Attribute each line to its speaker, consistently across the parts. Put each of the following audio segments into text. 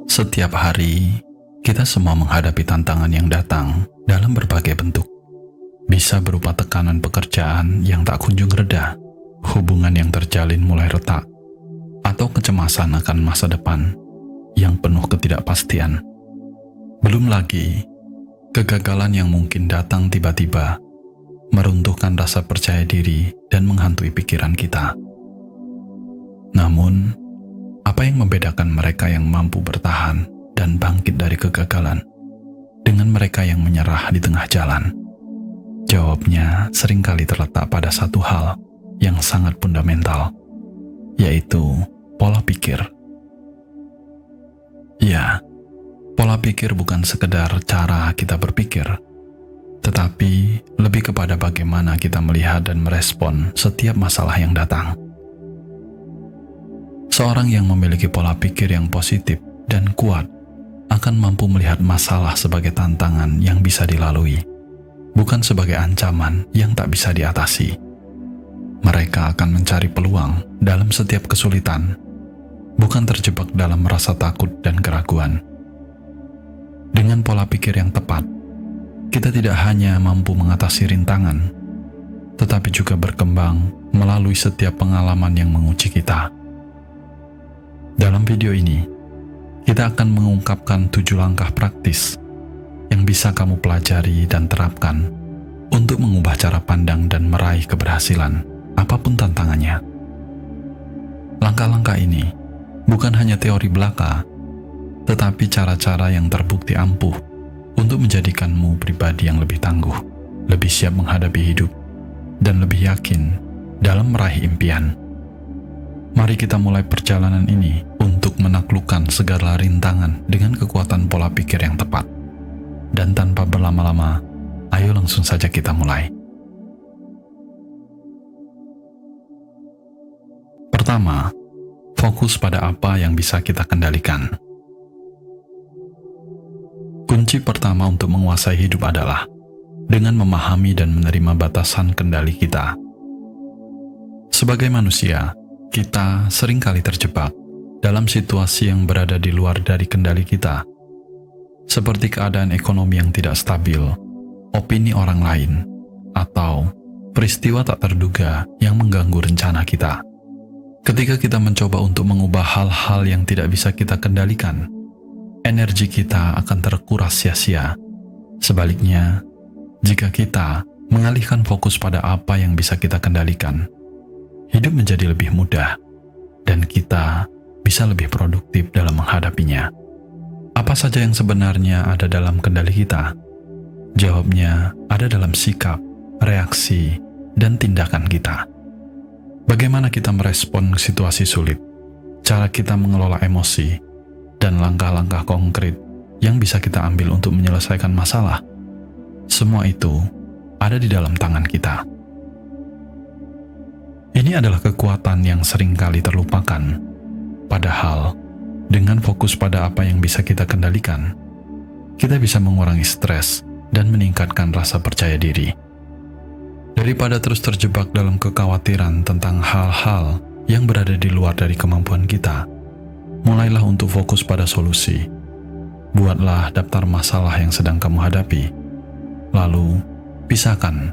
Speaker 1: Setiap hari, kita semua menghadapi tantangan yang datang dalam berbagai bentuk. Bisa berupa tekanan pekerjaan yang tak kunjung reda, hubungan yang terjalin mulai retak, atau kecemasan akan masa depan yang penuh ketidakpastian. Belum lagi, kegagalan yang mungkin datang tiba-tiba, meruntuhkan rasa percaya diri dan menghantui pikiran kita. Namun, apa yang membedakan mereka yang mampu bertahan dan bangkit dari kegagalan dengan mereka yang menyerah di tengah jalan? Jawabnya seringkali terletak pada satu hal yang sangat fundamental, yaitu pola pikir. Ya, pola pikir bukan sekedar cara kita berpikir, tetapi lebih kepada bagaimana kita melihat dan merespon setiap masalah yang datang. Seorang yang memiliki pola pikir yang positif dan kuat akan mampu melihat masalah sebagai tantangan yang bisa dilalui, bukan sebagai ancaman yang tak bisa diatasi. Mereka akan mencari peluang dalam setiap kesulitan, bukan terjebak dalam rasa takut dan keraguan. Dengan pola pikir yang tepat, kita tidak hanya mampu mengatasi rintangan, tetapi juga berkembang melalui setiap pengalaman yang menguji kita. Dalam video ini, kita akan mengungkapkan 7 langkah praktis yang bisa kamu pelajari dan terapkan untuk mengubah cara pandang dan meraih keberhasilan apapun tantangannya. Langkah-langkah ini bukan hanya teori belaka, tetapi cara-cara yang terbukti ampuh untuk menjadikanmu pribadi yang lebih tangguh, lebih siap menghadapi hidup, dan lebih yakin dalam meraih impian. Mari kita mulai perjalanan ini untuk menaklukkan segala rintangan dengan kekuatan pola pikir yang tepat. Dan tanpa berlama-lama, ayo langsung saja kita mulai. Pertama, fokus pada apa yang bisa kita kendalikan. Kunci pertama untuk menguasai hidup adalah dengan memahami dan menerima batasan kendali kita. Sebagai manusia, kita seringkali terjebak dalam situasi yang berada di luar dari kendali kita, seperti keadaan ekonomi yang tidak stabil, opini orang lain, atau peristiwa tak terduga yang mengganggu rencana kita. Ketika kita mencoba untuk mengubah hal-hal yang tidak bisa kita kendalikan, energi kita akan terkuras sia-sia. Sebaliknya, jika kita mengalihkan fokus pada apa yang bisa kita kendalikan, hidup menjadi lebih mudah, dan kita bisa lebih produktif dalam menghadapinya. Apa saja yang sebenarnya ada dalam kendali kita? Jawabnya ada dalam sikap, reaksi, dan tindakan kita. Bagaimana kita merespon situasi sulit, cara kita mengelola emosi, dan langkah-langkah konkret yang bisa kita ambil untuk menyelesaikan masalah. Semua itu ada di dalam tangan kita. Ini adalah kekuatan yang seringkali terlupakan. Padahal, dengan fokus pada apa yang bisa kita kendalikan, kita bisa mengurangi stres dan meningkatkan rasa percaya diri. Daripada terus terjebak dalam kekhawatiran tentang hal-hal yang berada di luar dari kemampuan kita, mulailah untuk fokus pada solusi. Buatlah daftar masalah yang sedang kamu hadapi. Lalu, pisahkan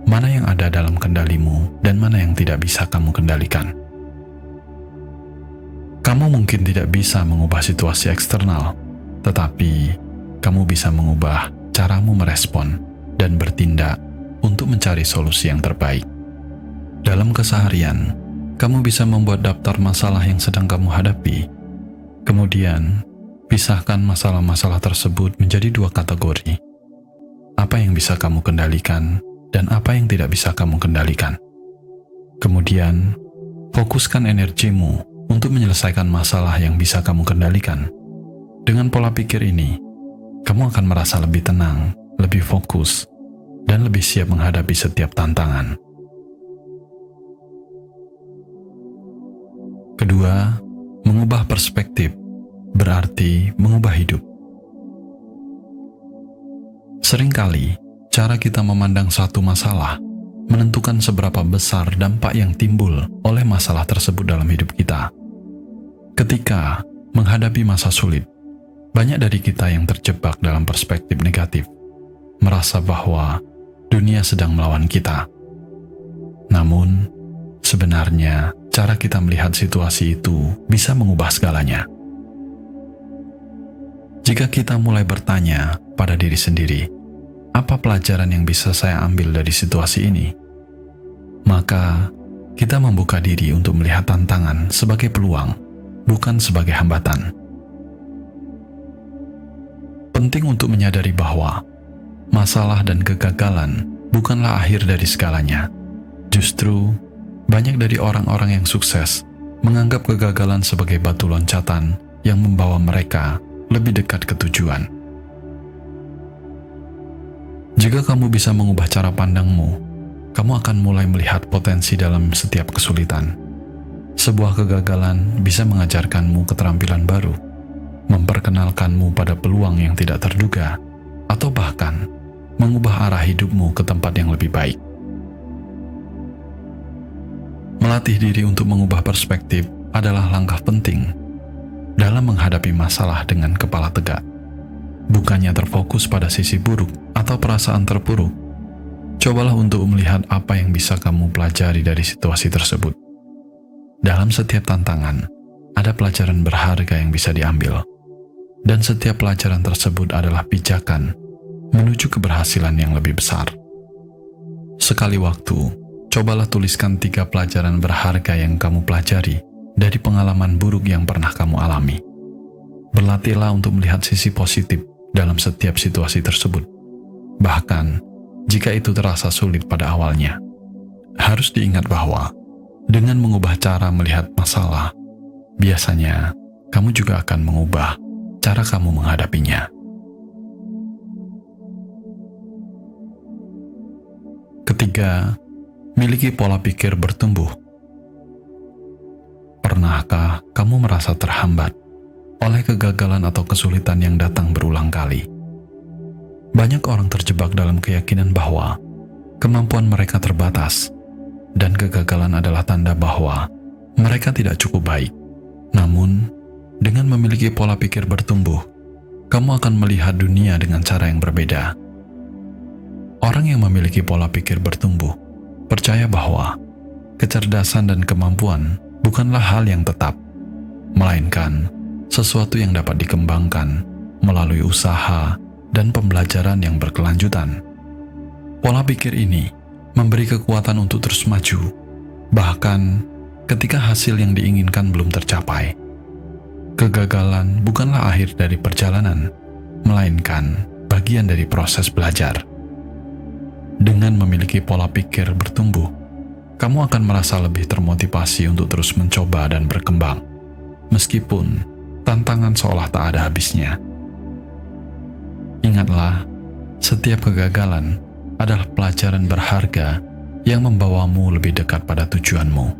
Speaker 1: mana yang ada dalam kendalimu dan mana yang tidak bisa kamu kendalikan. Kamu mungkin tidak bisa mengubah situasi eksternal, tetapi kamu bisa mengubah caramu merespon dan bertindak untuk mencari solusi yang terbaik. Dalam keseharian, kamu bisa membuat daftar masalah yang sedang kamu hadapi. Kemudian, pisahkan masalah-masalah tersebut menjadi 2 kategori. Apa yang bisa kamu kendalikan dan apa yang tidak bisa kamu kendalikan. Kemudian, fokuskan energimu untuk menyelesaikan masalah yang bisa kamu kendalikan. Dengan pola pikir ini, kamu akan merasa lebih tenang, lebih fokus, dan lebih siap menghadapi setiap tantangan. Kedua, mengubah perspektif berarti mengubah hidup. Seringkali, cara kita memandang satu masalah menentukan seberapa besar dampak yang timbul oleh masalah tersebut dalam hidup kita. Ketika menghadapi masa sulit, Banyak dari kita yang terjebak dalam perspektif negatif, merasa bahwa dunia sedang melawan kita. Namun, sebenarnya cara kita melihat situasi itu bisa mengubah segalanya. Jika kita mulai bertanya pada diri sendiri, apa pelajaran yang bisa saya ambil dari situasi ini? Maka, kita membuka diri untuk melihat tantangan sebagai peluang, bukan sebagai hambatan. Penting untuk menyadari bahwa masalah dan kegagalan bukanlah akhir dari segalanya. Justru, banyak dari orang-orang yang sukses menganggap kegagalan sebagai batu loncatan yang membawa mereka lebih dekat ke tujuan. Jika kamu bisa mengubah cara pandangmu, kamu akan mulai melihat potensi dalam setiap kesulitan. Sebuah kegagalan bisa mengajarkanmu keterampilan baru, memperkenalkanmu pada peluang yang tidak terduga, atau bahkan mengubah arah hidupmu ke tempat yang lebih baik. Melatih diri untuk mengubah perspektif adalah langkah penting dalam menghadapi masalah dengan kepala tegak. Bukannya terfokus pada sisi buruk atau perasaan terpuruk, cobalah untuk melihat apa yang bisa kamu pelajari dari situasi tersebut. Dalam setiap tantangan, ada pelajaran berharga yang bisa diambil. Dan setiap pelajaran tersebut adalah pijakan menuju keberhasilan yang lebih besar. Sekali waktu, cobalah tuliskan 3 pelajaran berharga yang kamu pelajari dari pengalaman buruk yang pernah kamu alami. Berlatihlah untuk melihat sisi positif dalam setiap situasi tersebut. Bahkan, jika itu terasa sulit pada awalnya, harus diingat bahwa dengan mengubah cara melihat masalah, biasanya kamu juga akan mengubah cara kamu menghadapinya. Ketiga, miliki pola pikir bertumbuh. Pernahkah kamu merasa terhambat oleh kegagalan atau kesulitan yang datang berulang kali? Banyak orang terjebak dalam keyakinan bahwa kemampuan mereka terbatas, dan kegagalan adalah tanda bahwa mereka tidak cukup baik. Namun, dengan memiliki pola pikir bertumbuh, kamu akan melihat dunia dengan cara yang berbeda. Orang yang memiliki pola pikir bertumbuh percaya bahwa kecerdasan dan kemampuan bukanlah hal yang tetap, melainkan sesuatu yang dapat dikembangkan melalui usaha dan pembelajaran yang berkelanjutan. Pola pikir ini memberi kekuatan untuk terus maju, bahkan ketika hasil yang diinginkan belum tercapai. Kegagalan bukanlah akhir dari perjalanan, melainkan bagian dari proses belajar. Dengan memiliki pola pikir bertumbuh, kamu akan merasa lebih termotivasi untuk terus mencoba dan berkembang, meskipun tantangan seolah tak ada habisnya. Ingatlah, setiap kegagalan adalah pelajaran berharga yang membawamu lebih dekat pada tujuanmu.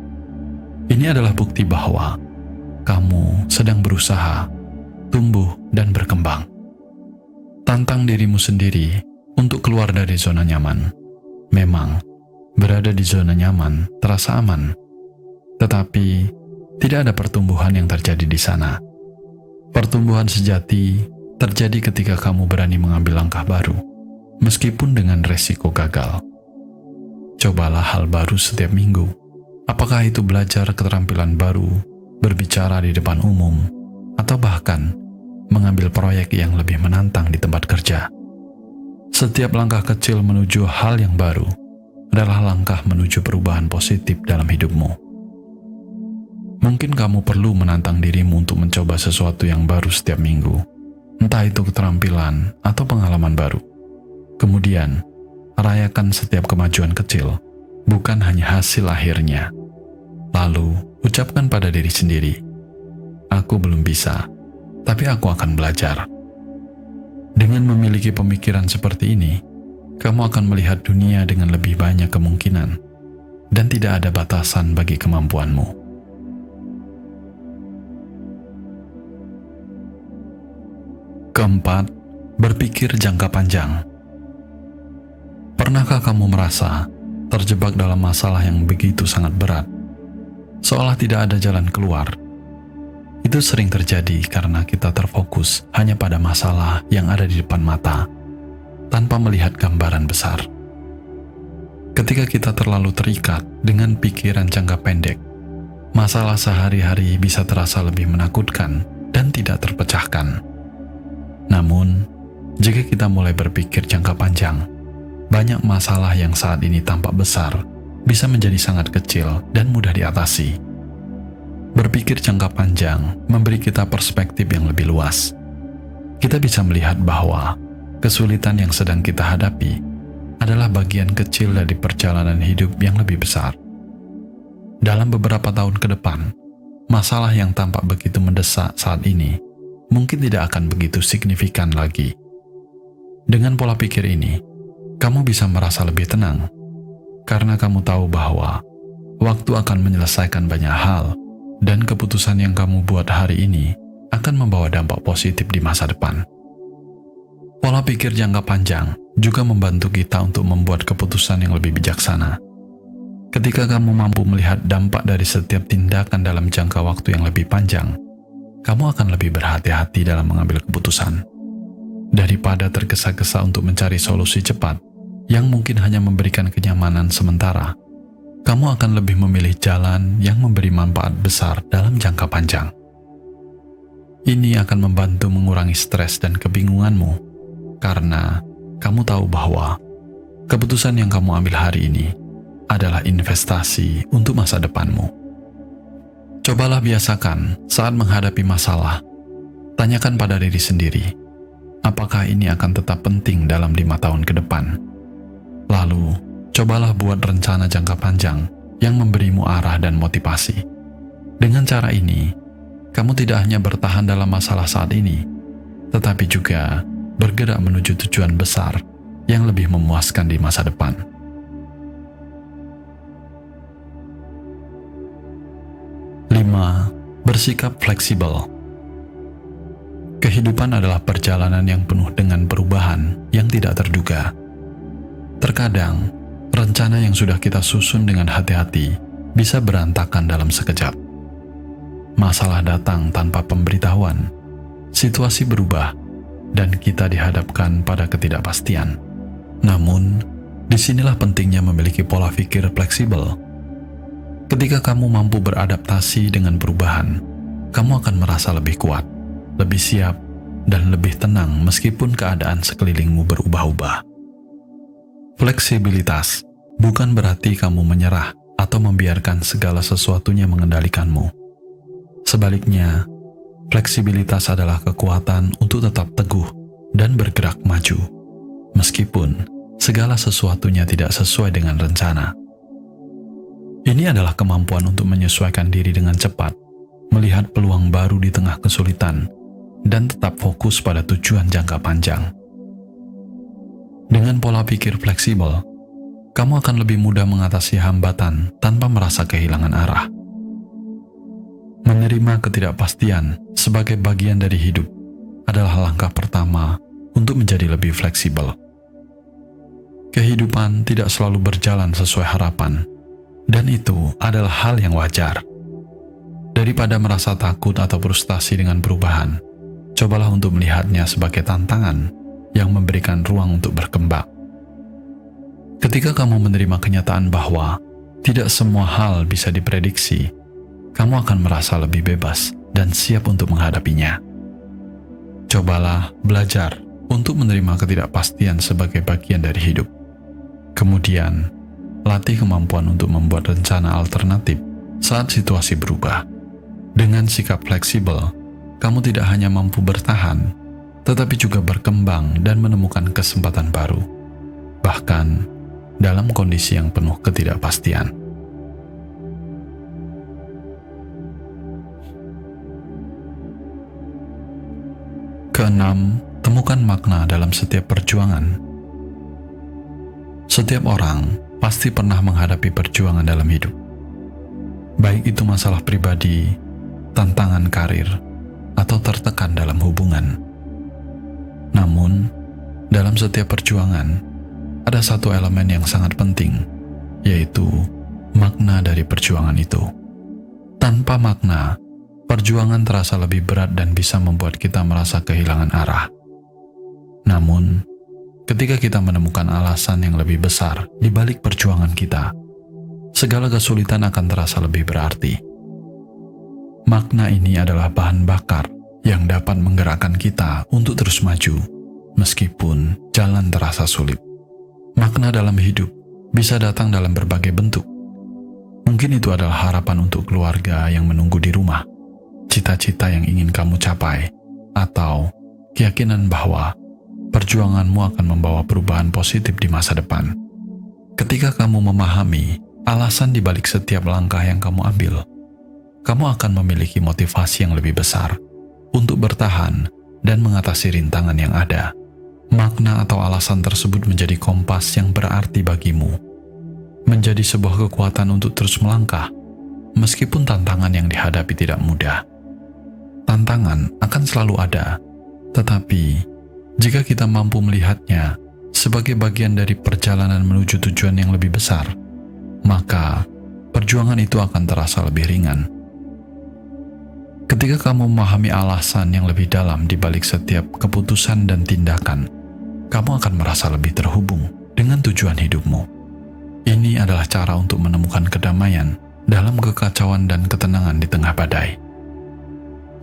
Speaker 1: Ini adalah bukti bahwa kamu sedang berusaha, tumbuh, dan berkembang. Tantang dirimu sendiri untuk keluar dari zona nyaman. Memang, berada di zona nyaman terasa aman, tetapi tidak ada pertumbuhan yang terjadi di sana. Pertumbuhan sejati terjadi ketika kamu berani mengambil langkah baru, meskipun dengan resiko gagal. Cobalah hal baru setiap minggu. Apakah itu belajar keterampilan baru, berbicara di depan umum, atau bahkan mengambil proyek yang lebih menantang di tempat kerja. Setiap langkah kecil menuju hal yang baru adalah langkah menuju perubahan positif dalam hidupmu. Mungkin kamu perlu menantang dirimu untuk mencoba sesuatu yang baru setiap minggu, entah itu keterampilan atau pengalaman baru. Kemudian, rayakan setiap kemajuan kecil, bukan hanya hasil akhirnya. Lalu, ucapkan pada diri sendiri, "Aku belum bisa, tapi aku akan belajar." Dengan memiliki pemikiran seperti ini, kamu akan melihat dunia dengan lebih banyak kemungkinan, dan tidak ada batasan bagi kemampuanmu. Keempat, berpikir jangka panjang. Pernahkah kamu merasa terjebak dalam masalah yang begitu sangat berat, seolah tidak ada jalan keluar? Itu sering terjadi karena kita terfokus hanya pada masalah yang ada di depan mata, tanpa melihat gambaran besar. Ketika kita terlalu terikat dengan pikiran jangka pendek, masalah sehari-hari bisa terasa lebih menakutkan dan tidak terpecahkan. Namun, jika kita mulai berpikir jangka panjang, banyak masalah yang saat ini tampak besar bisa menjadi sangat kecil dan mudah diatasi. Berpikir jangka panjang memberi kita perspektif yang lebih luas. Kita bisa melihat bahwa kesulitan yang sedang kita hadapi adalah bagian kecil dari perjalanan hidup yang lebih besar. Dalam beberapa tahun ke depan, masalah yang tampak begitu mendesak saat ini mungkin tidak akan begitu signifikan lagi. Dengan pola pikir ini, kamu bisa merasa lebih tenang karena kamu tahu bahwa waktu akan menyelesaikan banyak hal dan keputusan yang kamu buat hari ini akan membawa dampak positif di masa depan. Pola pikir jangka panjang juga membantu kita untuk membuat keputusan yang lebih bijaksana. Ketika kamu mampu melihat dampak dari setiap tindakan dalam jangka waktu yang lebih panjang, kamu akan lebih berhati-hati dalam mengambil keputusan. Daripada tergesa-gesa untuk mencari solusi cepat yang mungkin hanya memberikan kenyamanan sementara, kamu akan lebih memilih jalan yang memberi manfaat besar dalam jangka panjang. Ini akan membantu mengurangi stres dan kebingunganmu, karena kamu tahu bahwa keputusan yang kamu ambil hari ini adalah investasi untuk masa depanmu. Cobalah biasakan saat menghadapi masalah, tanyakan pada diri sendiri, apakah ini akan tetap penting dalam 5 tahun ke depan? Lalu, cobalah buat rencana jangka panjang yang memberimu arah dan motivasi. Dengan cara ini, kamu tidak hanya bertahan dalam masalah saat ini, tetapi juga bergerak menuju tujuan besar yang lebih memuaskan di masa depan. 5. Bersikap fleksibel. Kehidupan adalah perjalanan yang penuh dengan perubahan yang tidak terduga. Terkadang, rencana yang sudah kita susun dengan hati-hati bisa berantakan dalam sekejap. Masalah datang tanpa pemberitahuan, situasi berubah, dan kita dihadapkan pada ketidakpastian. Namun, disinilah pentingnya memiliki pola pikir fleksibel. Ketika kamu mampu beradaptasi dengan perubahan, kamu akan merasa lebih kuat, lebih siap, dan lebih tenang meskipun keadaan sekelilingmu berubah-ubah. Fleksibilitas bukan berarti kamu menyerah atau membiarkan segala sesuatunya mengendalikanmu. Sebaliknya, fleksibilitas adalah kekuatan untuk tetap teguh dan bergerak maju, meskipun segala sesuatunya tidak sesuai dengan rencana. Ini adalah kemampuan untuk menyesuaikan diri dengan cepat, melihat peluang baru di tengah kesulitan, dan tetap fokus pada tujuan jangka panjang. Dengan pola pikir fleksibel, kamu akan lebih mudah mengatasi hambatan tanpa merasa kehilangan arah. Menerima ketidakpastian sebagai bagian dari hidup adalah langkah pertama untuk menjadi lebih fleksibel. Kehidupan tidak selalu berjalan sesuai harapan, dan itu adalah hal yang wajar. Daripada merasa takut atau frustasi dengan perubahan, cobalah untuk melihatnya sebagai tantangan yang memberikan ruang untuk berkembang. Ketika kamu menerima kenyataan bahwa tidak semua hal bisa diprediksi, kamu akan merasa lebih bebas dan siap untuk menghadapinya. Cobalah belajar untuk menerima ketidakpastian sebagai bagian dari hidup. Kemudian, latih kemampuan untuk membuat rencana alternatif saat situasi berubah. Dengan sikap fleksibel, kamu tidak hanya mampu bertahan, tetapi juga berkembang dan menemukan kesempatan baru, bahkan dalam kondisi yang penuh ketidakpastian. Keenam, temukan makna dalam setiap perjuangan. Setiap orang pasti pernah menghadapi perjuangan dalam hidup, baik itu masalah pribadi, tantangan karir, atau tertekan dalam hubungan. Namun, dalam setiap perjuangan, ada satu elemen yang sangat penting, yaitu makna dari perjuangan itu. Tanpa makna, perjuangan terasa lebih berat dan bisa membuat kita merasa kehilangan arah. Namun, ketika kita menemukan alasan yang lebih besar di balik perjuangan kita, segala kesulitan akan terasa lebih berarti. Makna ini adalah bahan bakar yang dapat menggerakkan kita untuk terus maju, meskipun jalan terasa sulit. Makna dalam hidup bisa datang dalam berbagai bentuk. Mungkin itu adalah harapan untuk keluarga yang menunggu di rumah, cita-cita yang ingin kamu capai, atau keyakinan bahwa perjuanganmu akan membawa perubahan positif di masa depan. Ketika kamu memahami alasan di balik setiap langkah yang kamu ambil, kamu akan memiliki motivasi yang lebih besar untuk bertahan dan mengatasi rintangan yang ada. Makna atau alasan tersebut menjadi kompas yang berarti bagimu, menjadi sebuah kekuatan untuk terus melangkah, meskipun tantangan yang dihadapi tidak mudah. Tantangan akan selalu ada, tetapi jika kita mampu melihatnya sebagai bagian dari perjalanan menuju tujuan yang lebih besar, maka perjuangan itu akan terasa lebih ringan. Ketika kamu memahami alasan yang lebih dalam di balik setiap keputusan dan tindakan, kamu akan merasa lebih terhubung dengan tujuan hidupmu. Ini adalah cara untuk menemukan kedamaian dalam kekacauan dan ketenangan di tengah badai.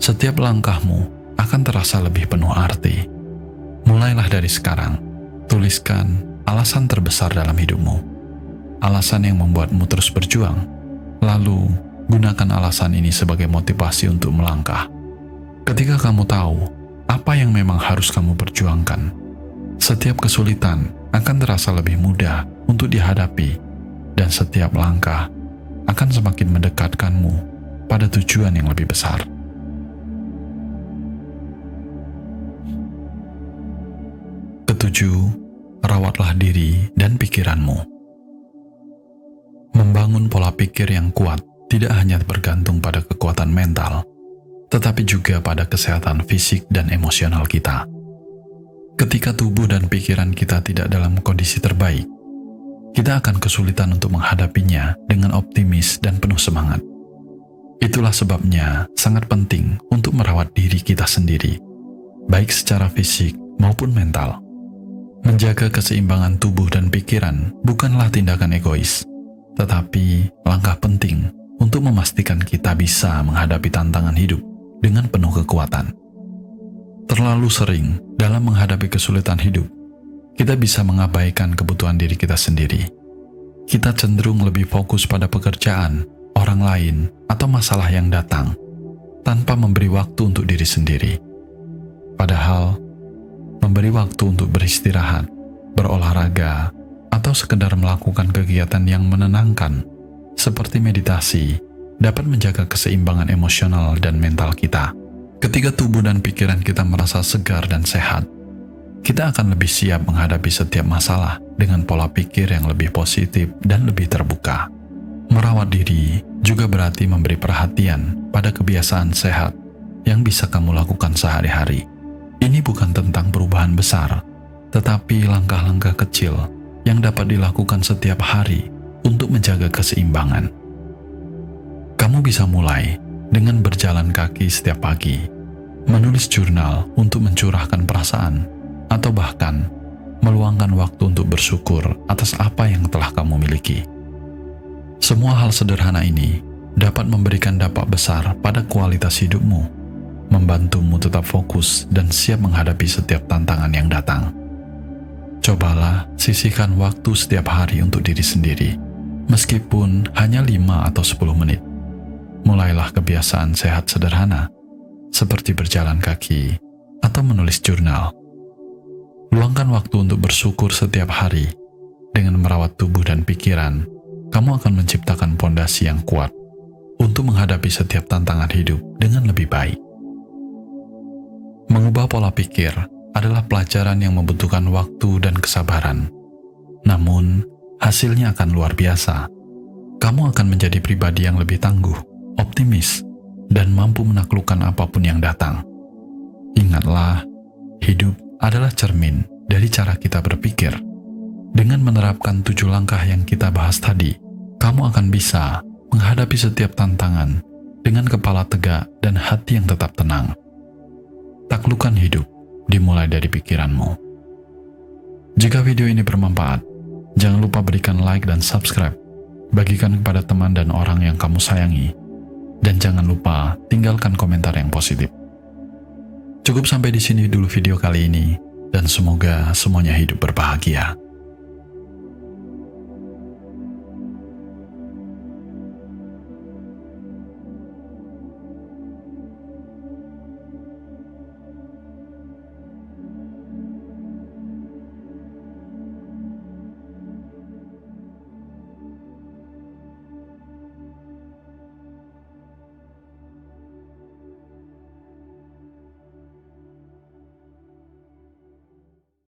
Speaker 1: Setiap langkahmu akan terasa lebih penuh arti. Mulailah dari sekarang, tuliskan alasan terbesar dalam hidupmu, alasan yang membuatmu terus berjuang, lalu gunakan alasan ini sebagai motivasi untuk melangkah. Ketika kamu tahu apa yang memang harus kamu perjuangkan, setiap kesulitan akan terasa lebih mudah untuk dihadapi, dan setiap langkah akan semakin mendekatkanmu pada tujuan yang lebih besar. Ketujuh, rawatlah diri dan pikiranmu. Membangun pola pikir yang kuat tidak hanya bergantung pada kekuatan mental, tetapi juga pada kesehatan fisik dan emosional kita. Ketika tubuh dan pikiran kita tidak dalam kondisi terbaik, kita akan kesulitan untuk menghadapinya dengan optimis dan penuh semangat. Itulah sebabnya sangat penting untuk merawat diri kita sendiri, baik secara fisik maupun mental. Menjaga keseimbangan tubuh dan pikiran bukanlah tindakan egois, tetapi langkah penting untuk memastikan kita bisa menghadapi tantangan hidup dengan penuh kekuatan. Terlalu sering dalam menghadapi kesulitan hidup, kita bisa mengabaikan kebutuhan diri kita sendiri. Kita cenderung lebih fokus pada pekerjaan, orang lain, atau masalah yang datang, tanpa memberi waktu untuk diri sendiri. Padahal, memberi waktu untuk beristirahat, berolahraga, atau sekedar melakukan kegiatan yang menenangkan, seperti meditasi, dapat menjaga keseimbangan emosional dan mental kita. Ketika tubuh dan pikiran kita merasa segar dan sehat, kita akan lebih siap menghadapi setiap masalah dengan pola pikir yang lebih positif dan lebih terbuka. Merawat diri juga berarti memberi perhatian pada kebiasaan sehat yang bisa kamu lakukan sehari-hari. Ini bukan tentang perubahan besar, tetapi langkah-langkah kecil yang dapat dilakukan setiap hari untuk menjaga keseimbangan. Kamu bisa mulai dengan berjalan kaki setiap pagi, menulis jurnal untuk mencurahkan perasaan, atau bahkan meluangkan waktu untuk bersyukur atas apa yang telah kamu miliki. Semua hal sederhana ini dapat memberikan dampak besar pada kualitas hidupmu, membantumu tetap fokus dan siap menghadapi setiap tantangan yang datang. Cobalah sisihkan waktu setiap hari untuk diri sendiri, meskipun hanya 5 atau 10 menit. Mulailah kebiasaan sehat sederhana, seperti berjalan kaki atau menulis jurnal. Luangkan waktu untuk bersyukur setiap hari. Dengan merawat tubuh dan pikiran, kamu akan menciptakan fondasi yang kuat untuk menghadapi setiap tantangan hidup dengan lebih baik. Mengubah pola pikir adalah pelajaran yang membutuhkan waktu dan kesabaran. Namun, hasilnya akan luar biasa. Kamu akan menjadi pribadi yang lebih tangguh, optimis, dan mampu menaklukkan apapun yang datang. Ingatlah, hidup adalah cermin dari cara kita berpikir. Dengan menerapkan 7 langkah yang kita bahas tadi, kamu akan bisa menghadapi setiap tantangan dengan kepala tegak dan hati yang tetap tenang. Taklukkan hidup dimulai dari pikiranmu. Jika video ini bermanfaat, jangan lupa berikan like dan subscribe. Bagikan kepada teman dan orang yang kamu sayangi. Dan jangan lupa tinggalkan komentar yang positif. Cukup sampai di sini dulu video kali ini, dan semoga semuanya hidup berbahagia.